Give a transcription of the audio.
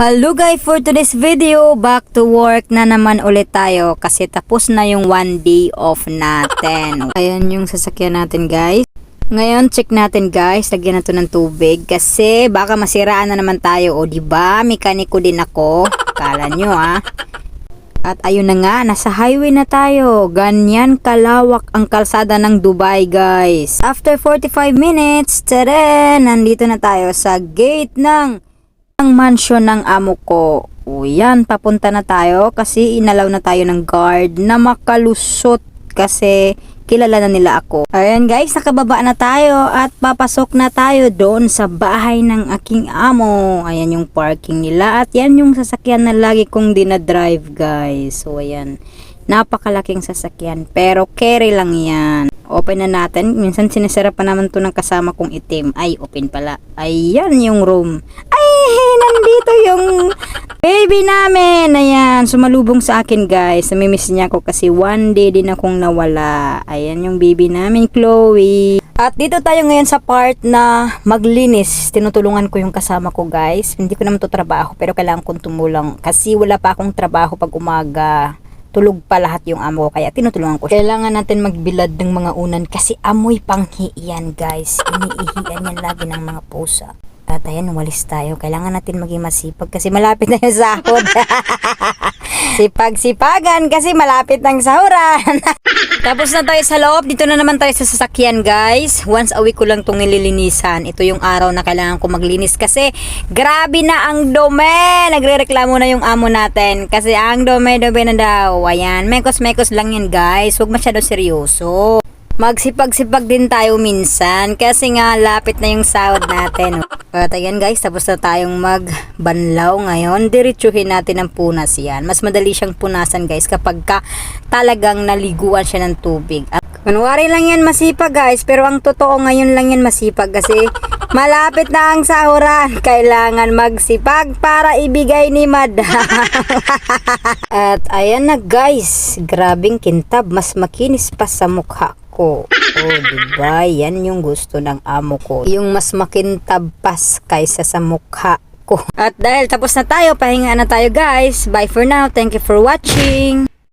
Hello guys, for today's video, back to work na naman ulit tayo kasi tapos na yung 1 day off natin. Ayan yung sasakyan natin guys. Ngayon check natin guys, lagyan na to ng tubig kasi baka masiraan na naman tayo. O diba, mekaniko din ako. Kala nyo At ayun na nga, nasa highway na tayo. Ganyan kalawak ang kalsada ng Dubai guys. After 45 minutes, tada! Nandito na tayo sa gate ng mansion ng amo ko. O yan, papunta na tayo kasi inalaw na tayo ng guard na makalusot kasi kilala na nila ako. Ayan guys, nakababa na tayo at papasok na tayo doon sa bahay ng aking amo. Ayan yung parking nila at yan yung sasakyan na lagi kong dinadrive guys. So ayan, napakalaking sasakyan pero carry lang yan. Open na natin. Minsan sinisara pa naman to ng kasama kong itim. Ay, open pala. Ayan yung room. Ay, nandito yung baby namin. Ayan, sumalubong sa akin guys. Namimiss niya ako kasi 1 day din akong nawala. Ayan yung baby namin, Chloe. At dito tayo ngayon sa part na maglinis. Tinutulungan ko yung kasama ko guys. Hindi ko naman to trabaho pero kailangan kong tumulong kasi wala pa akong trabaho pag umaga. Tulog pa lahat yung amo kaya tinutulungan ko. Kailangan natin magbilad ng mga unan kasi amoy panghi yan guys. Iniihian yan lagi ng mga pusa. At ayan, walis tayo. Kailangan natin maging masipag kasi malapit na yung sahod. Sipag-sipagan kasi malapit ng sahuran. Tapos na tayo sa loob. Dito na naman tayo sa sasakyan guys. Once a week ko lang itong nililinisan. Ito yung araw na kailangan ko maglinis kasi grabe na ang dumi. Nagre-reklamo na yung amo natin kasi ang dumi-dumi na daw. Ayan, mekos-mekos lang yan guys. Huwag masyado seryoso. Magsipag-sipag din tayo minsan kasi nga lapit na yung sahod natin. At ayan guys, tapos na tayong magbanlaw ngayon. Diretsuhin natin ang punas yan. Mas madali siyang punasan guys kapag talagang naliguan siya ng tubig. At kunwari lang yan masipag guys, pero ang totoo ngayon lang yan masipag kasi malapit na ang sahuran. Kailangan magsipag para ibigay ni madam. At ayan na guys, grabing kintab. Mas makinis pa sa mukha ko. Oh, diba? Yan yung gusto ng amo ko. Yung mas makintab pas kaysa sa mukha ko. At dahil tapos na tayo, pahinga na tayo guys. Bye for now. Thank you for watching.